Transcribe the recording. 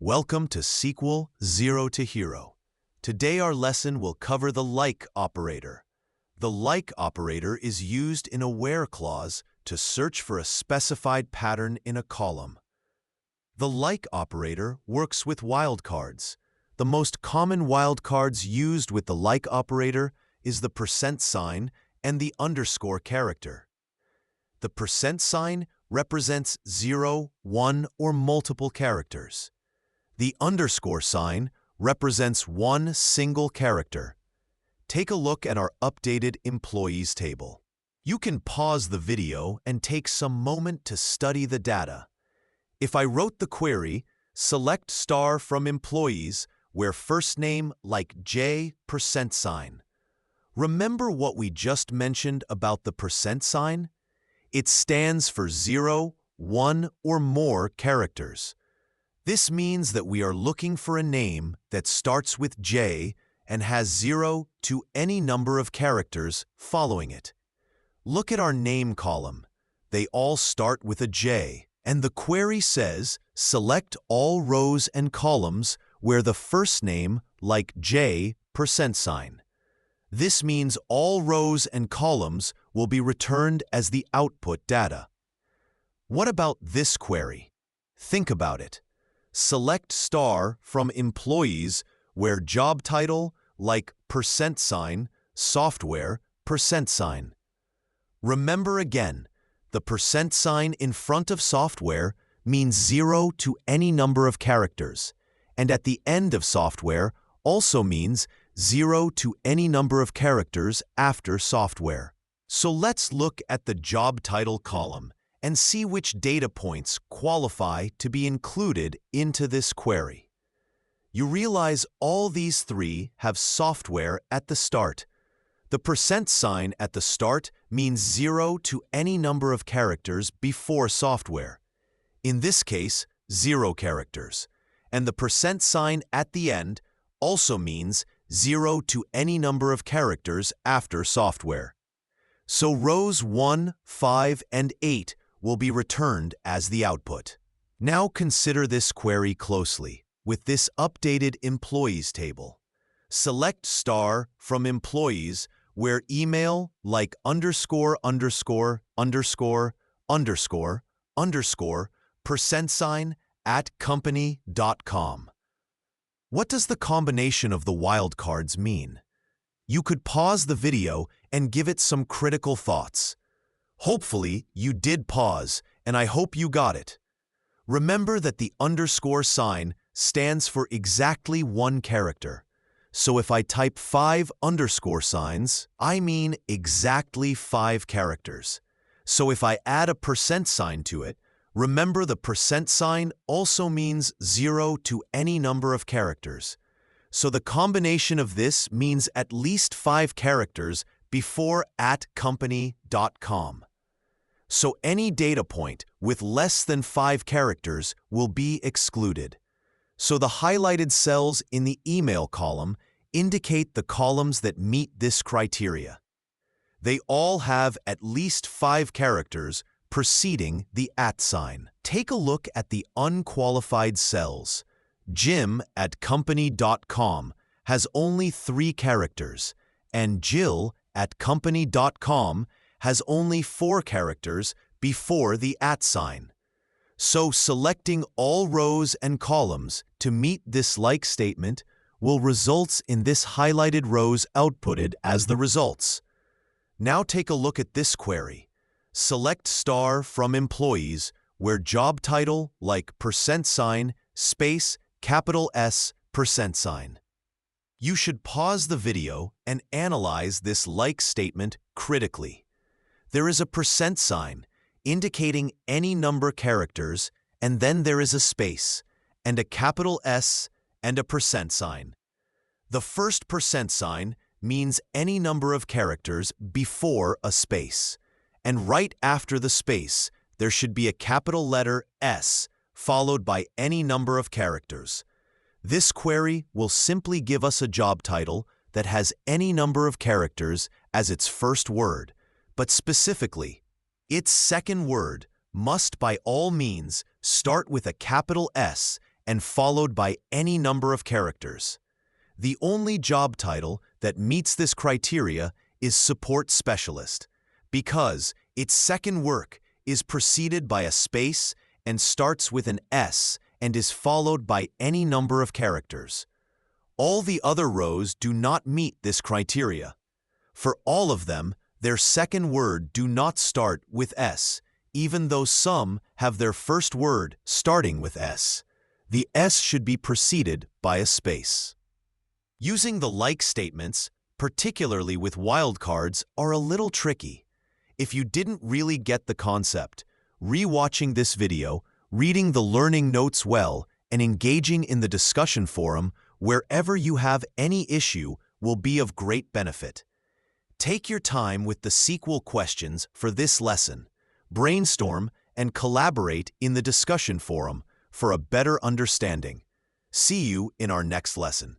Welcome to SQL Zero to Hero. Today our lesson will cover the like operator. The like operator is used in a where clause to search for a specified pattern in a column. The like operator works with wildcards. The most common wildcards used with the like operator is the % and the underscore character. The % represents 0, 1, or multiple characters. The underscore sign represents one single character. Take a look at our updated employees table. You can pause the video and take some moment to study the data. If I wrote the query, select star from employees where first name like J %. Remember what we just mentioned about the %? It stands for 0, 1, or more characters. This means that we are looking for a name that starts with J and has 0 to any number of characters following it. Look at our name column. They all start with a J, and the query says, select all rows and columns where the first name like J %. This means all rows and columns will be returned as the output data. What about this query? Think about it. Select star from employees where job title like %, software %. Remember again, the % in front of software means 0 to any number of characters, and at the end of software also means 0 to any number of characters after software. So let's look at the job title column and see which data points qualify to be included into this query. You realize all these three have software at the start. The % at the start means 0 to any number of characters before software. In this case, 0 characters. And the % at the end also means 0 to any number of characters after software. So rows 1, 5, and 8 will be returned as the output. Now consider this query closely with this updated employees table. Select star from employees where email like underscore underscore underscore underscore underscore % at company.com. What does the combination of the wildcards mean? You could pause the video and give it some critical thoughts. Hopefully, you did pause, and I hope you got it. Remember that the underscore sign stands for exactly one character. So if I type 5 underscore signs, I mean exactly 5 characters. So if I add a % to it, remember the % also means 0 to any number of characters. So the combination of this means at least 5 characters before at company.com. So any data point with less than 5 characters will be excluded. So the highlighted cells in the email column indicate the columns that meet this criteria. They all have at least 5 characters preceding the @ sign. Take a look at the unqualified cells. Jim at company.com has only 3 characters, and Jill at company.com has only 4 characters before the @ sign. So selecting all rows and columns to meet this like statement will result in this highlighted rows outputted as the results. Now take a look at this query. Select star from employees where job title like %, space, capital S, %. You should pause the video and analyze this like statement critically. There is a % indicating any number characters, and then there is a space, and a capital S, and a %. The first % means any number of characters before a space, and right after the space, there should be a capital letter S followed by any number of characters. This query will simply give us a job title that has any number of characters as its first word, but specifically, its second word must by all means start with a capital S and followed by any number of characters. The only job title that meets this criteria is support specialist, because its second work is preceded by a space and starts with an S and is followed by any number of characters. All the other rows do not meet this criteria. For all of them, their second word do not start with S, even though some have their first word starting with S. The S should be preceded by a space. Using the like statements, particularly with wildcards, are a little tricky. If you didn't really get the concept, re-watching this video, reading the learning notes well, and engaging in the discussion forum wherever you have any issue will be of great benefit. Take your time with the SQL questions for this lesson. Brainstorm and collaborate in the discussion forum for a better understanding. See you in our next lesson.